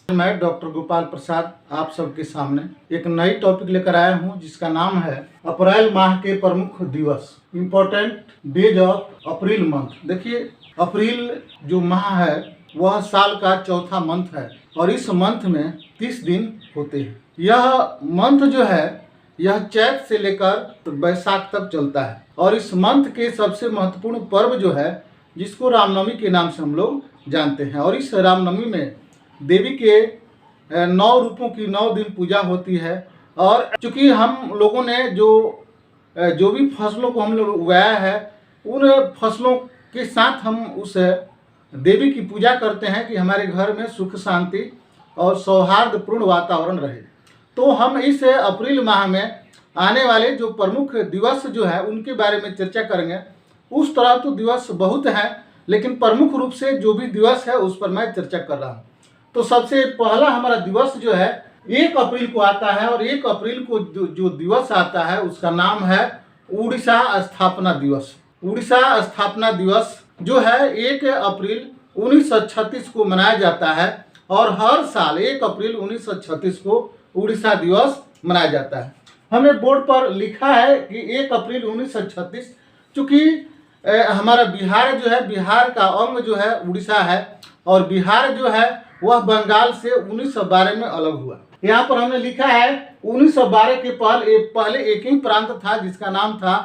मैं डॉक्टर गोपाल प्रसाद आप सबके सामने एक नई टॉपिक लेकर आया हूं जिसका नाम है अप्रैल माह के प्रमुख दिवस, important days of April month. देखिए, अप्रैल जो माह है वह साल का चौथा मंथ है और इस मंथ में 30 दिन होते हैं। यह मंथ जो है यह चैत से लेकर बैसाख तक चलता है और इस मंथ के सबसे महत्वपूर्ण पर्व जो है जिसको रामनवमी के नाम से हम लोग जानते हैं। और इस रामनवमी में देवी के 9 रूपों की 9 दिन पूजा होती है। और चूंकि हम लोगों ने जो भी फसलों को हम लोग उगाया है उन फसलों के साथ हम उस देवी की पूजा करते हैं कि हमारे घर में सुख शांति और सौहार्दपूर्ण वातावरण रहे। तो हम इस अप्रैल माह में आने वाले जो प्रमुख दिवस जो है उनके बारे में चर्चा करेंगे। उस तरह तो दिवस बहुत हैं, लेकिन प्रमुख रूप से जो भी दिवस है उस पर मैं चर्चा कर रहा हूँ। तो सबसे पहला हमारा दिवस जो है 1 अप्रैल को आता है और 1 अप्रैल को जो दिवस आता है उसका नाम है उड़ीसा स्थापना दिवस। उड़ीसा स्थापना दिवस जो है 1 अप्रैल 1936 को मनाया जाता है और हर साल 1 अप्रैल 1936 को उड़ीसा दिवस मनाया जाता है। हमें बोर्ड पर लिखा है कि 1 अप्रैल 1936, चूँकि हमारा बिहार जो है, बिहार का अंग जो है उड़ीसा है और बिहार जो है वह बंगाल से 1912 में अलग हुआ। यहाँ पर हमने लिखा है 1912 के पहले एक ही प्रांत था जिसका नाम था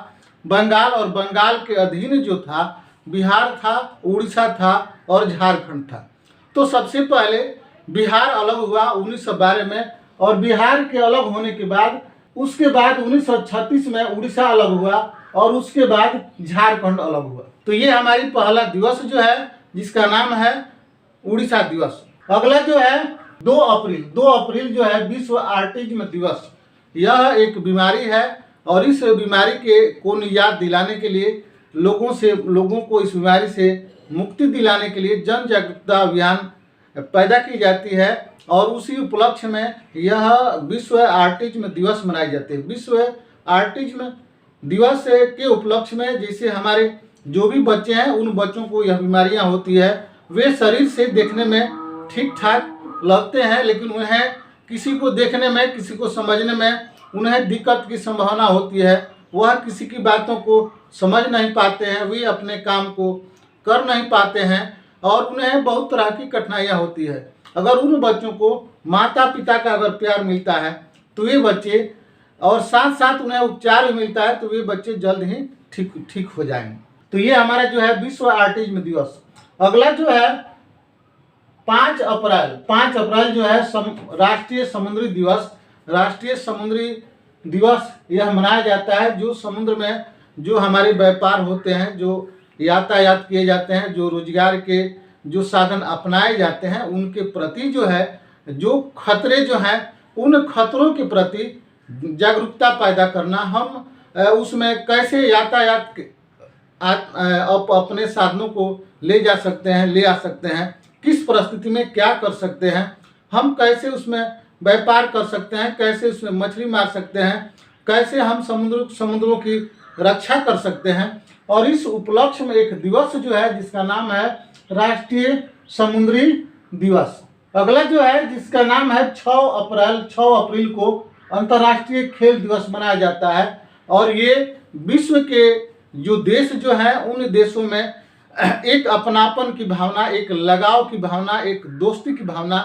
बंगाल और बंगाल के अधीन जो था बिहार था, उड़ीसा था और झारखंड था। तो सबसे पहले बिहार अलग हुआ 1912 में और बिहार के अलग होने के बाद उसके बाद 1936 में उड़ीसा अलग हुआ और उसके बाद झारखंड अलग हुआ। तो ये हमारी पहला दिवस जो है जिसका नाम है उड़ीसा दिवस। अगला जो है 2 अप्रैल जो है विश्व ऑटिज्म दिवस। यह एक बीमारी है और इस बीमारी को निजात दिलाने के लिए लोगों को इस बीमारी से मुक्ति दिलाने के लिए जन जागरूकता अभियान पैदा की जाती है और उसी उपलक्ष्य में यह विश्व ऑटिज्म दिवस मनाए जाते हैं। विश्व ऑटिज्म दिवस के उपलक्ष्य में जैसे हमारे जो भी बच्चे हैं उन बच्चों को यह बीमारियां होती है, वे शरीर से देखने में ठीक ठाक लगते हैं लेकिन उन्हें किसी को देखने में, किसी को समझने में उन्हें दिक्कत की संभावना होती है। वह किसी की बातों को समझ नहीं पाते हैं, वे अपने काम को कर नहीं पाते हैं और उन्हें बहुत तरह की कठिनाइयाँ होती है। अगर उन बच्चों को माता पिता का अगर प्यार मिलता है तो वे बच्चे, और साथ साथ उन्हें उपचार भी मिलता है तो वे बच्चे जल्द ही ठीक हो जाएंगे। तो ये हमारा जो है विश्व ऑटिज्म दिवस। अगला जो है 5 अप्रैल जो है राष्ट्रीय समुद्री दिवस। राष्ट्रीय समुद्री दिवस यह मनाया जाता है जो समुद्र में जो हमारे व्यापार होते हैं, जो यातायात किए जाते हैं, जो रोजगार के जो साधन अपनाए जाते हैं उनके प्रति जो है जो खतरे जो हैं उन खतरों के प्रति जागरूकता पैदा करना। हम उसमें कैसे यातायात अपने साधनों को ले आ सकते हैं, किस परिस्थिति में क्या कर सकते हैं, हम कैसे उसमें व्यापार कर सकते हैं, कैसे उसमें मछली मार सकते हैं, कैसे हम समुद्रों की रक्षा कर सकते हैं। और इस उपलक्ष्य में एक दिवस जो है जिसका नाम है राष्ट्रीय समुद्री दिवस। अगला जो है जिसका नाम है 6 अप्रैल को अंतर्राष्ट्रीय खेल दिवस मनाया जाता है और ये विश्व के जो देश जो हैं उन देशों में एक अपनापन की भावना, एक लगाव की भावना, एक दोस्ती की भावना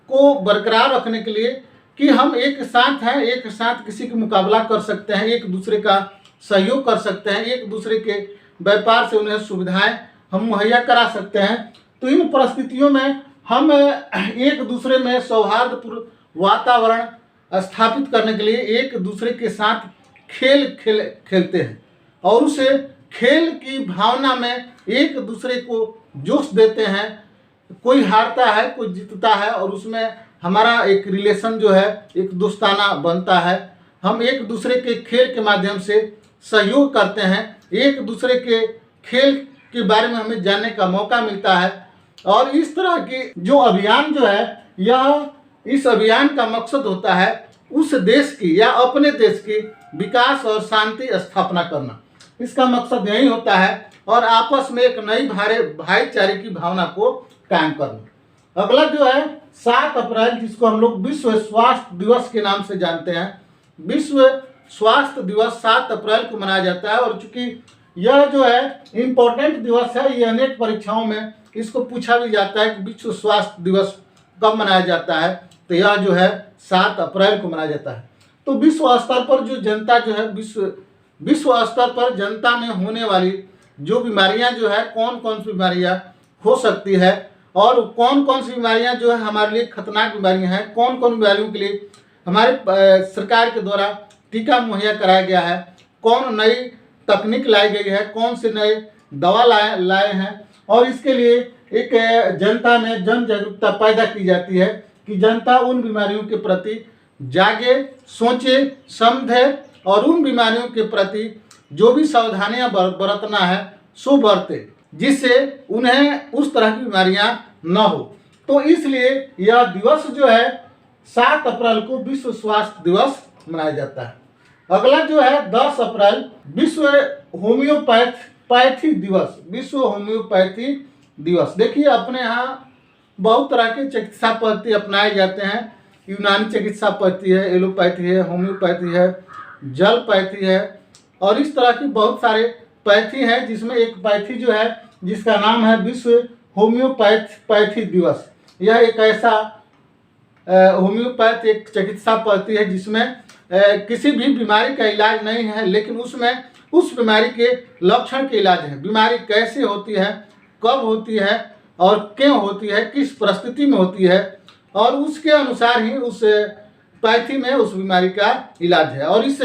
को बरकरार रखने के लिए कि हम एक साथ हैं, एक साथ किसी का मुकाबला कर सकते हैं, एक दूसरे का सहयोग कर सकते हैं, एक दूसरे के व्यापार से उन्हें सुविधाएं हम मुहैया करा सकते हैं। तो इन परिस्थितियों में हम एक दूसरे में सौहार्दपूर्ण वातावरण स्थापित करने के लिए एक दूसरे के साथ खेलते हैं और उस खेल की भावना में एक दूसरे को जोश देते हैं। कोई हारता है, कोई जीतता है और उसमें हमारा एक रिलेशन जो है एक दोस्ताना बनता है। हम एक दूसरे के खेल के माध्यम से सहयोग करते हैं, एक दूसरे के खेल के बारे में हमें जानने का मौका मिलता है। और इस तरह के जो अभियान जो है इस अभियान का मकसद होता है उस देश की या अपने देश की विकास और शांति स्थापना करना। इसका मकसद यही होता है और आपस में एक नई भाईचारे की भावना को कायम करना। अगला जो है 7 अप्रैल, जिसको हम लोग विश्व स्वास्थ्य दिवस के नाम से जानते हैं। विश्व स्वास्थ्य दिवस 7 अप्रैल को मनाया जाता है। और चूंकि यह जो है इम्पोर्टेंट दिवस है, ये अनेक परीक्षाओं में इसको पूछा भी जाता है कि विश्व स्वास्थ्य दिवस कब मनाया जाता है, तो यह जो है 7 अप्रैल को मनाया जाता है। तो विश्व स्तर पर जो जनता जो है विश्व स्तर पर जनता में होने वाली जो बीमारियां जो है, कौन कौन सी बीमारियां हो सकती है और कौन कौन सी बीमारियां जो है हमारे लिए खतरनाक बीमारियां हैं, कौन कौन बीमारियों के लिए हमारे सरकार के द्वारा टीका मुहैया कराया गया है, कौन नई तकनीक लाई गई है, कौन से नए दवा लाए हैं, और इसके लिए एक जनता में जन जागरूकता पैदा की जाती है कि जनता उन बीमारियों के प्रति जागे, सोचे, समझे और उन बीमारियों के प्रति जो भी सावधानियां बरतना है सो बरते, जिससे उन्हें उस तरह की बीमारियां न हो। तो इसलिए यह दिवस जो है 7 अप्रैल को विश्व स्वास्थ्य दिवस मनाया जाता है। अगला जो है 10 अप्रैल विश्व होम्योपैथी दिवस। विश्व होम्योपैथी दिवस, देखिए अपने यहाँ बहुत तरह के चिकित्सा पद्धति अपनाए जाते हैं। यूनानी चिकित्सा पद्धति है, एलोपैथी है, होम्योपैथी है, जलपैथी है और इस तरह की बहुत सारे पैथी है, जिसमें एक पैथी जो है जिसका नाम है विश्व होम्योपैथी दिवस। यह एक ऐसा होम्योपैथ एक चिकित्सा पद्धति है जिसमें किसी भी बीमारी का इलाज नहीं है, लेकिन उसमें उस बीमारी के लक्षण के इलाज है। बीमारी कैसे होती है, कब होती है और क्यों होती है, किस परिस्थिति में होती है, और उसके अनुसार ही उस पैथी में उस बीमारी का इलाज है। और इस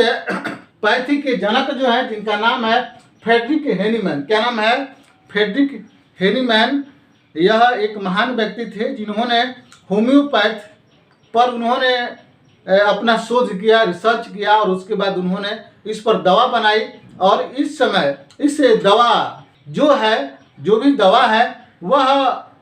पैथी के जनक जो है, जिनका नाम है फ्रेडरिक हेनीमैन। क्या नाम है? Frederick Hahnemann. यह एक महान व्यक्ति थे जिन्होंने होम्योपैथ पर उन्होंने अपना शोध किया, रिसर्च किया और उसके बाद उन्होंने इस पर दवा बनाई। और इस समय इस दवा जो भी दवा है वह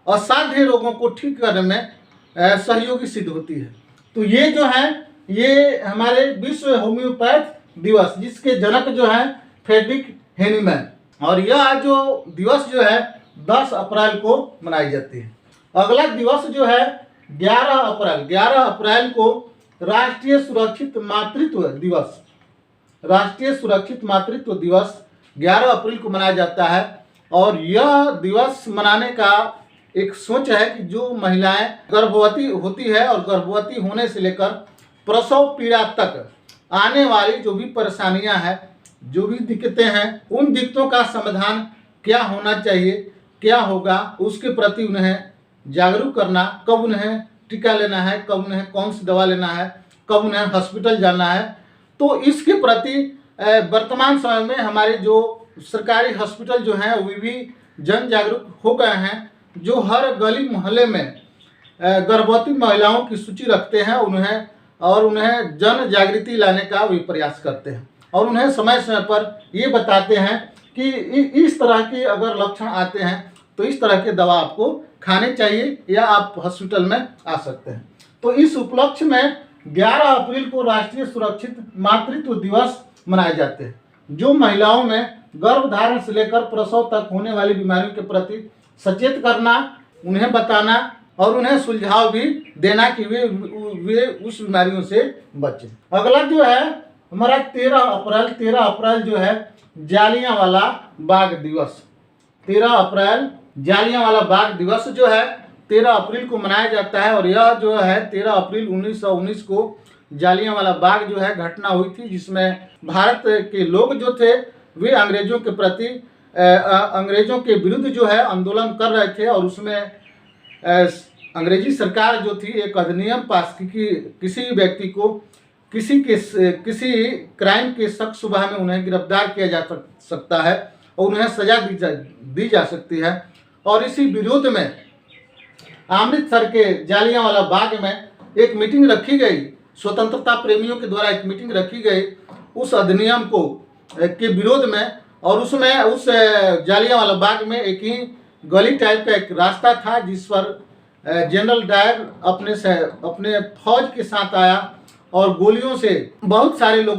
असाध्य रोगों को ठीक करने में सहयोगी सिद्ध होती है। तो ये जो है ये हमारे विश्व होम्योपैथ दिवस, जिसके जनक जो है फ्रेडरिक हेनीमैन, और यह जो दिवस जो है 10 अप्रैल को मनाई जाती है। अगला दिवस जो है 11 अप्रैल। 11 अप्रैल को राष्ट्रीय सुरक्षित मातृत्व दिवस। राष्ट्रीय सुरक्षित मातृत्व दिवस 11 अप्रैल को मनाया जाता है। और यह दिवस मनाने का एक सोच है कि जो महिलाएं गर्भवती होती है और गर्भवती होने से लेकर प्रसव पीड़ा तक आने वाली जो भी परेशानियां हैं, जो भी दिक्कतें हैं, उन दिक्कतों का समाधान क्या होना चाहिए, क्या होगा, उसके प्रति उन्हें जागरूक करना, कब उन्हें टीका लेना है, कब उन्हें कौन सी दवा लेना है, कब उन्हें हॉस्पिटल जाना है। तो इसके प्रति वर्तमान समय में हमारे जो सरकारी हॉस्पिटल जो हैं वे भी जन जागरूक हो गए हैं, जो हर गली मोहल्ले में गर्भवती महिलाओं की सूची रखते हैं उन्हें जन जागृति लाने का भी प्रयास करते हैं और उन्हें समय समय पर ये बताते हैं कि इस तरह के अगर लक्षण आते हैं तो इस तरह के दवा आपको खाने चाहिए या आप हॉस्पिटल में आ सकते हैं। तो इस उपलक्ष्य में 11 अप्रैल को राष्ट्रीय सुरक्षित मातृत्व दिवस मनाए जाते हैं, जो महिलाओं में गर्भधारण से लेकर प्रसव तक होने वाली बीमारियों के प्रति सचेत करना, उन्हें बताना और उन्हें सुझाव भी देना कि वे उस बीमारियों से बचें। अगला जो है हमारा 13 अप्रैल जो है जालियांवाला बाग दिवस। 13 अप्रैल जालियांवाला बाग दिवस जो है 13 अप्रैल को मनाया जाता है। और यह जो है 13 अप्रैल 1919 को जालियांवाला बाग जो है घटना हुई थी, जिसमें भारत के लोग जो थे वे अंग्रेजों के प्रति अंग्रेजों के विरुद्ध जो है आंदोलन कर रहे थे। और उसमें अंग्रेजी सरकार जो थी एक अधिनियम पास की कि किसी व्यक्ति को किसी क्राइम के शक शुबा में उन्हें गिरफ्तार किया जा सकता है और उन्हें सजा दी जा सकती है। और इसी विरोध में अमृतसर के जालियांवाला बाग में एक मीटिंग रखी गई, स्वतंत्रता प्रेमियों के द्वारा एक मीटिंग रखी गई उस अधिनियम के विरोध में। और उसमें उस जालियांवाला बाग में एक ही गली टाइप का एक रास्ता था जिस पर जनरल डायर अपने फौज के साथ आया और गोलियों से बहुत सारे लोग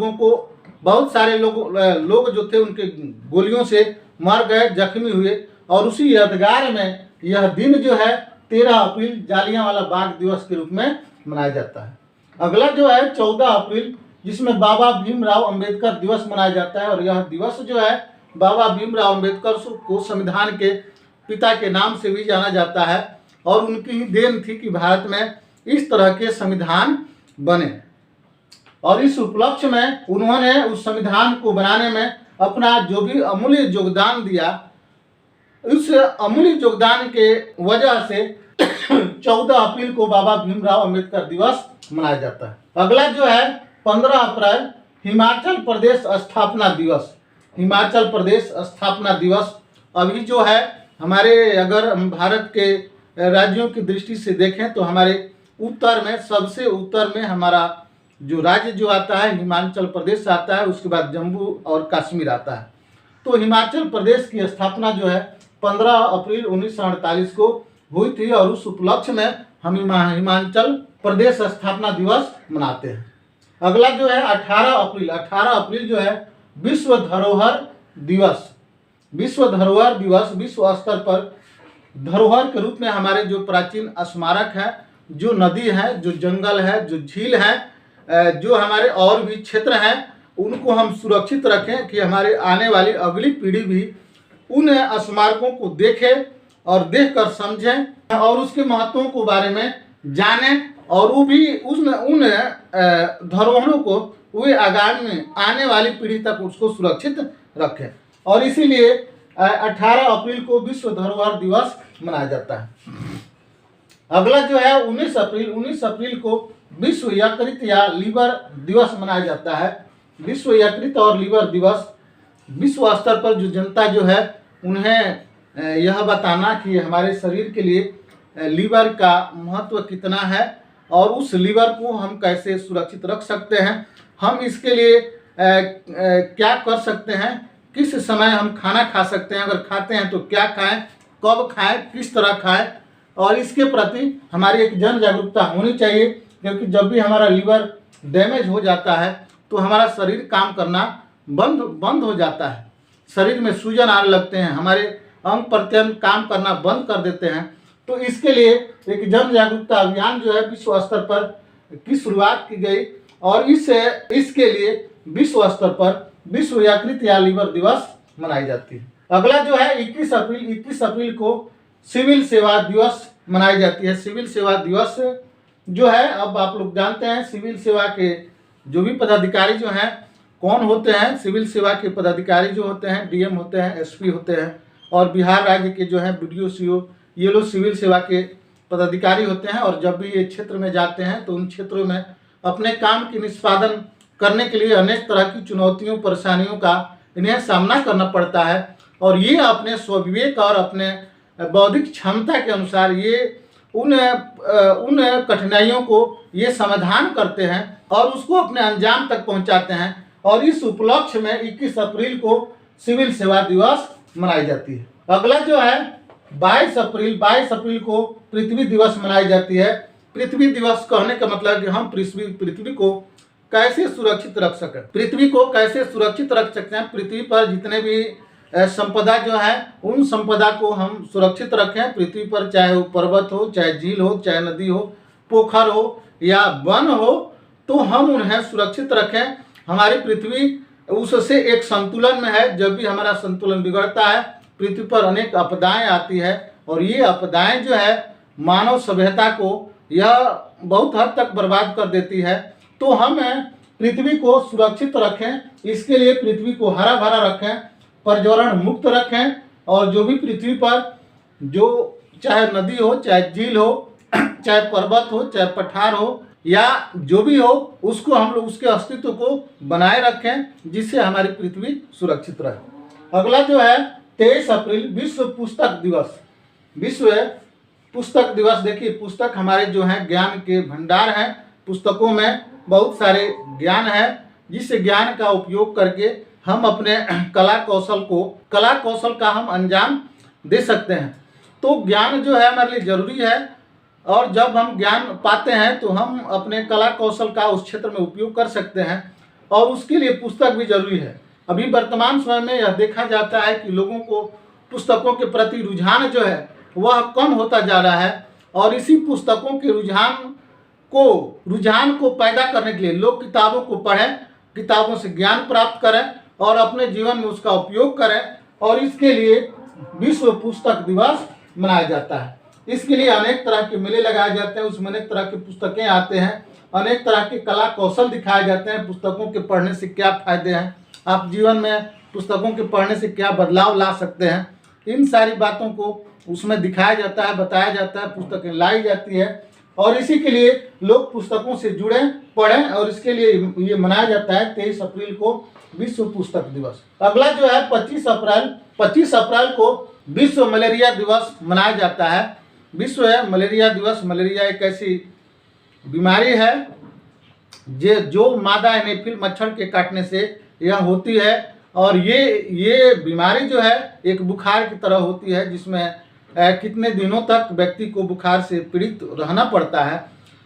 जो थे उनके गोलियों से मर गए, जख्मी हुए। और उसी यादगार में यह दिन जो है 13 अप्रैल जालियांवाला बाग दिवस के रूप में मनाया जाता है। अगला जो है 14 अप्रैल, जिसमें बाबा भीमराव अंबेडकर दिवस मनाया जाता है। और यह दिवस जो है बाबा भीमराव अंबेडकर को संविधान के पिता के नाम से भी जाना जाता है और उनकी ही देन थी कि भारत में इस तरह के संविधान बने। और इस उपलक्ष्य में उन्होंने उस संविधान को बनाने में अपना जो भी अमूल्य योगदान दिया, उस अमूल्य योगदान के वजह से 14 अप्रैल को बाबा भीमराव अंबेडकर दिवस मनाया जाता है। अगला जो है 15 अप्रैल हिमाचल प्रदेश स्थापना दिवस। हिमाचल प्रदेश स्थापना दिवस अभी जो है हमारे, अगर हम भारत के राज्यों की दृष्टि से देखें तो हमारे उत्तर में, सबसे उत्तर में हमारा जो राज्य जो आता है हिमाचल प्रदेश आता है, उसके बाद जम्मू और कश्मीर आता है। तो हिमाचल प्रदेश की स्थापना जो है 15 अप्रैल 1948 को हुई थी और उस उपलक्ष्य में हम हिमाचल प्रदेश स्थापना दिवस मनाते हैं। अगला जो है 18 अप्रैल। 18 अप्रैल जो है विश्व धरोहर दिवस। विश्व धरोहर दिवस विश्व स्तर पर धरोहर के रूप में हमारे जो प्राचीन स्मारक है, जो नदी है, जो जंगल है, जो झील है, जो हमारे और भी क्षेत्र हैं, उनको हम सुरक्षित रखें कि हमारे आने वाली अगली पीढ़ी भी उन स्मारकों को देखे और देखकर समझें और उसके महत्वों के बारे में जानें और वो भी उन धरोहरों को वे आगामी में आने वाली पीढ़ी तक उसको सुरक्षित रखें। और इसीलिए 18 अप्रैल को विश्व धरोहर दिवस मनाया जाता है। अगला जो है 19 अप्रैल। 19 अप्रैल को विश्व यकृत या लीवर दिवस मनाया जाता है। विश्व यकृत और लीवर दिवस विश्व स्तर पर जो जनता जो है उन्हें यह बताना कि हमारे शरीर के लिए लीवर का महत्व कितना है और उस लीवर को हम कैसे सुरक्षित रख सकते हैं, हम इसके लिए क्या कर सकते हैं, किस समय हम खाना खा सकते हैं, अगर खाते हैं तो क्या खाएं, कब खाएं, किस तरह खाएं, और इसके प्रति हमारी एक जन जागरूकता होनी चाहिए। क्योंकि जब भी हमारा लीवर डैमेज हो जाता है तो हमारा शरीर काम करना बंद हो जाता है, शरीर में सूजन आने लगते हैं, हमारे अंग प्रत्यंग काम करना बंद कर देते हैं। तो इसके लिए एक जन जागरूकता अभियान जो है विश्व स्तर पर की शुरुआत की गई और इसके लिए विश्व स्तर पर विश्व यकृत या लीवर दिवस मनाई जाती है। अगला जो है 21 अप्रैल। 21 अप्रैल को सिविल सेवा दिवस मनाई जाती है। सिविल सेवा दिवस जो है, अब आप लोग जानते हैं सिविल सेवा के जो भी पदाधिकारी जो हैं कौन होते हैं। सिविल सेवा के पदाधिकारी जो होते हैं डीएम होते हैं, एसपी होते हैं और बिहार राज्य के जो है बीडीओ, सीओ, ये लोग सिविल सेवा के पदाधिकारी होते हैं। और जब भी ये क्षेत्र में जाते हैं तो उन क्षेत्रों में अपने काम की निष्पादन करने के लिए अनेक तरह की चुनौतियों, परेशानियों का इन्हें सामना करना पड़ता है और ये अपने स्वविवेक और अपने बौद्धिक क्षमता के अनुसार ये उन कठिनाइयों को ये समाधान करते हैं और उसको अपने अंजाम तक पहुंचाते हैं। और इस उपलक्ष्य में 21 अप्रैल को सिविल सेवा दिवस मनाई जाती है। अगला जो है 22 अप्रैल। 22 अप्रैल को पृथ्वी दिवस मनाई जाती है। पृथ्वी दिवस कहने का मतलब कि हम पृथ्वी को कैसे सुरक्षित रख सकें, पृथ्वी को कैसे सुरक्षित रख सकते हैं, पृथ्वी पर जितने भी संपदा जो है उन संपदा को हम सुरक्षित रखें। पृथ्वी पर चाहे वो पर्वत हो, चाहे झील हो, चाहे नदी हो, पोखर हो या वन हो, तो हम उन्हें सुरक्षित रखें। हमारी पृथ्वी उससे एक संतुलन में है। जब भी हमारा संतुलन बिगड़ता है पृथ्वी पर अनेक आपदाएं आती है और ये आपदाएं जो है मानव सभ्यता को यह बहुत हद तक बर्बाद कर देती है। तो हम पृथ्वी को सुरक्षित रखें, इसके लिए पृथ्वी को हरा भरा रखें, पर्यावरण मुक्त रखें और जो भी पृथ्वी पर जो चाहे नदी हो, चाहे झील हो, चाहे पर्वत हो, चाहे पठार हो या जो भी हो, उसको हम लोग उसके अस्तित्व को बनाए रखें जिससे हमारी पृथ्वी सुरक्षित रहे। अगला जो है 23 अप्रैल विश्व पुस्तक दिवस। विश्व पुस्तक दिवस। देखिए पुस्तक हमारे जो हैं ज्ञान के भंडार हैं। पुस्तकों में बहुत सारे ज्ञान है जिस ज्ञान का उपयोग करके हम अपने कला कौशल का हम अंजाम दे सकते हैं। तो ज्ञान जो है हमारे लिए ज़रूरी है और जब हम ज्ञान पाते हैं तो हम अपने कला कौशल का उस क्षेत्र में उपयोग कर सकते हैं और उसके लिए पुस्तक भी जरूरी है। अभी वर्तमान समय में यह देखा जाता है कि लोगों को पुस्तकों के प्रति रुझान जो है वह कम होता जा रहा है और इसी पुस्तकों के रुझान को पैदा करने के लिए लोग किताबों को पढ़ें, किताबों से ज्ञान प्राप्त करें और अपने जीवन में उसका उपयोग करें। और इसके लिए विश्व पुस्तक दिवस मनाया जाता है। इसके लिए अनेक तरह के मेले लगाए जाते हैं, उसमें अनेक तरह की पुस्तकें आते हैं, अनेक तरह के कला कौशल दिखाए जाते हैं। पुस्तकों के पढ़ने से क्या फायदे हैं, आप जीवन में पुस्तकों के पढ़ने से क्या बदलाव ला सकते हैं, इन सारी बातों को उसमें दिखाया जाता है, बताया जाता है, पुस्तकें लाई जाती है। और इसी के लिए लोग पुस्तकों से जुड़ें, पढ़ें और इसके लिए ये मनाया जाता है 23 अप्रैल को विश्व पुस्तक दिवस। अगला जो है 25 अप्रैल को विश्व मलेरिया दिवस मनाया जाता है। विश्व मलेरिया दिवस। मलेरिया एक ऐसी बीमारी है जो मादा एनेफिल मच्छर के काटने से यह होती है। और ये बीमारी जो है एक बुखार की तरह होती है, जिसमें कितने दिनों तक व्यक्ति को बुखार से पीड़ित रहना पड़ता है।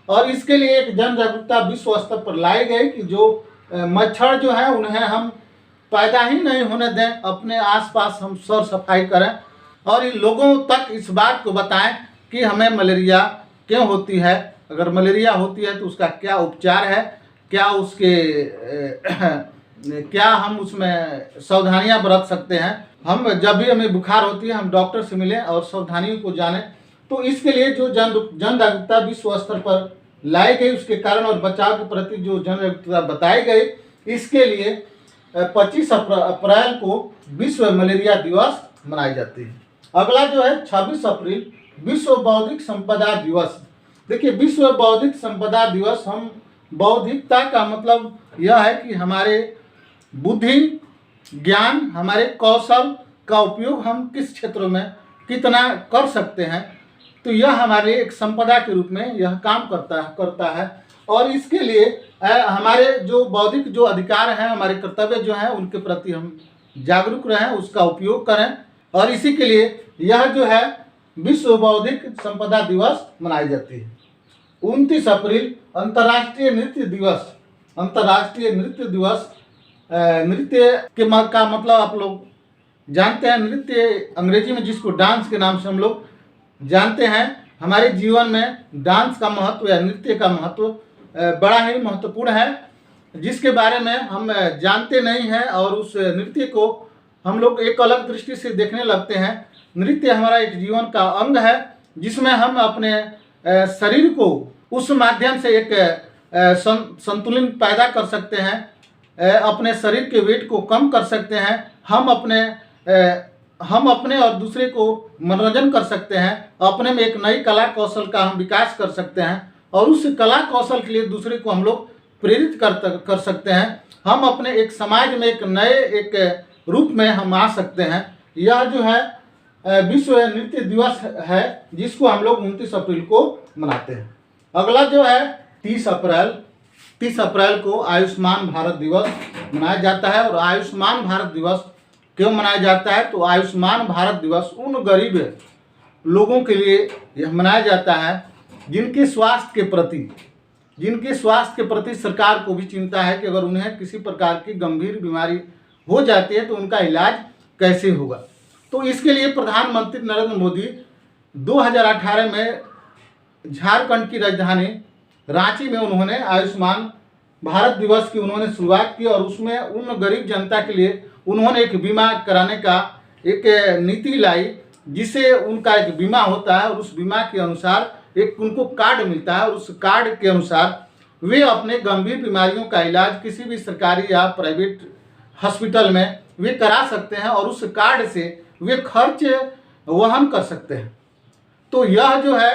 और इसके लिए एक जन जागरूकता विश्व स्तर पर लाई गई कि जो मच्छर जो है उन्हें हम पैदा ही नहीं होने दें, अपने आसपास हम सर सफाई करें और इन लोगों तक इस बात को बताएं कि हमें मलेरिया क्यों होती है, अगर मलेरिया होती है तो उसका क्या उपचार है, क्या हम उसमें सावधानियां बरत सकते हैं। हम जब भी हमें बुखार होती है हम डॉक्टर से मिलें और सावधानियों को जानें। तो इसके लिए जो जन जागरूकता विश्व स्तर पर लाई गई, उसके कारण और बचाव के प्रति जो जन जागरूकता बताई गई, इसके लिए 25 अप्रैल को विश्व मलेरिया दिवस मनाई जाती है। अगला जो है 26 अप्रैल विश्व बौद्धिक संपदा दिवस। देखिए, विश्व बौद्धिक संपदा दिवस, हम बौद्धिकता का मतलब यह है कि हमारे बुद्धि, ज्ञान, हमारे कौशल का उपयोग हम किस क्षेत्रों में कितना कर सकते हैं, तो यह हमारे एक संपदा के रूप में यह काम करता है। और इसके लिए हमारे जो बौद्धिक जो अधिकार हैं, हमारे कर्तव्य जो हैं, उनके प्रति हम जागरूक रहें, उसका उपयोग करें। और इसी के लिए यह जो है विश्व बौद्धिक संपदा दिवस मनाई जाती है। 29 अप्रैल अंतर्राष्ट्रीय नृत्य दिवस। अंतर्राष्ट्रीय नृत्य दिवस, नृत्य का मतलब आप लोग जानते हैं, नृत्य अंग्रेजी में जिसको डांस के नाम से हम लोग जानते हैं। हमारे जीवन में डांस का महत्व या नृत्य का महत्व बड़ा ही महत्वपूर्ण है, जिसके बारे में हम जानते नहीं हैं और उस नृत्य को हम लोग एक अलग दृष्टि से देखने लगते हैं। नृत्य हमारा एक जीवन का अंग है, जिसमें हम अपने शरीर को उस माध्यम से एक संतुलन पैदा कर सकते हैं, अपने शरीर के वेट को कम कर सकते हैं, हम अपने और दूसरे को मनोरंजन कर सकते हैं, अपने में एक नई कला कौशल का हम विकास कर सकते हैं और उस कला कौशल के लिए दूसरे को हम लोग प्रेरित कर सकते हैं। हम अपने एक समाज में एक नए एक रूप में हम आ सकते हैं। यह जो है विश्व नृत्य दिवस है, जिसको हम लोग 29 अप्रैल को मनाते हैं। अगला जो है 30 अप्रैल को आयुष्मान भारत दिवस मनाया जाता है। और आयुष्मान भारत दिवस क्यों मनाया जाता है, तो आयुष्मान भारत दिवस उन गरीब लोगों के लिए यह मनाया जाता है जिनके स्वास्थ्य के प्रति सरकार को भी चिंता है कि अगर उन्हें किसी प्रकार की गंभीर बीमारी हो जाती है तो उनका इलाज कैसे होगा। तो इसके लिए प्रधानमंत्री नरेंद्र मोदी 2018 में झारखंड की राजधानी रांची में उन्होंने आयुष्मान भारत दिवस की उन्होंने शुरुआत की और उसमें उन गरीब जनता के लिए उन्होंने एक बीमा कराने का एक नीति लाई, जिसे उनका एक बीमा होता है और उस बीमा के अनुसार एक उनको कार्ड मिलता है और उस कार्ड के अनुसार वे अपने गंभीर बीमारियों का इलाज किसी भी सरकारी या प्राइवेट हॉस्पिटल में वे करा सकते हैं और उस कार्ड से वे खर्च वहन कर सकते हैं। तो यह जो है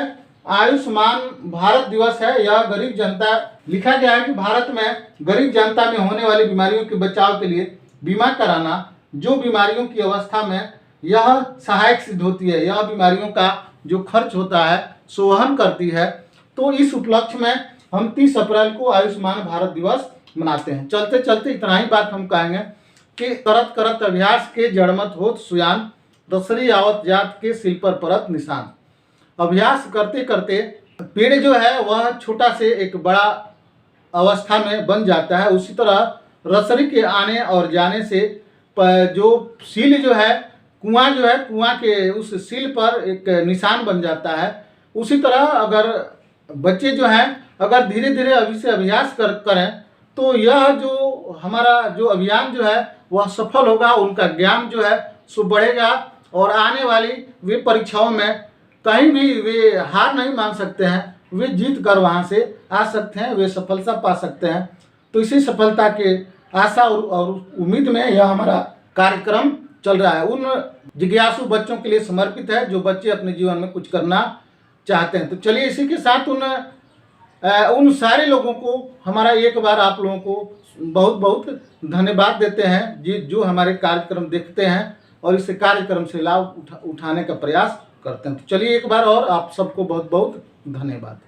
आयुष्मान भारत दिवस है, यह गरीब जनता, लिखा गया है कि भारत में गरीब जनता में होने वाली बीमारियों के बचाव के लिए बीमा कराना, जो बीमारियों की अवस्था में यह सहायक सिद्ध होती है, यह बीमारियों का जो खर्च होता है सो वहन करती है। तो इस उपलक्ष्य में हम 30 अप्रैल को आयुष्मान भारत दिवस मनाते हैं। चलते चलते इतना ही बात हम कहेंगे कि करत करत अभ्यास के जड़मत होत सुयान, दसरी आवत जात के सिल पर परत निशान। अभ्यास करते करते पेड़ जो है वह छोटा से एक बड़ा अवस्था में बन जाता है। उसी तरह रसरी के आने और जाने से जो सील जो है, कुआं जो है, कुआं के उस सील पर एक निशान बन जाता है। उसी तरह अगर बच्चे जो हैं अगर धीरे धीरे अभी से अभ्यास करें तो यह जो हमारा जो अभियान जो है वह सफल होगा, उनका ज्ञान जो है सो बढ़ेगा और आने वाली वे परीक्षाओं में कहीं भी वे हार नहीं मान सकते हैं, वे जीत कर वहाँ से आ सकते हैं, वे सफलता पा सकते हैं। तो इसी सफलता के आशा और उम्मीद में यह हमारा कार्यक्रम चल रहा है। उन जिज्ञासु बच्चों के लिए समर्पित है जो बच्चे अपने जीवन में कुछ करना चाहते हैं। तो चलिए इसी के साथ उन सारे लोगों को हमारा एक बार आप लोगों को बहुत बहुत धन्यवाद देते हैं जो हमारे कार्यक्रम देखते हैं और इस कार्यक्रम से लाभ उठाने का प्रयास करते हैं। तो चलिए एक बार और आप सबको बहुत बहुत धन्यवाद।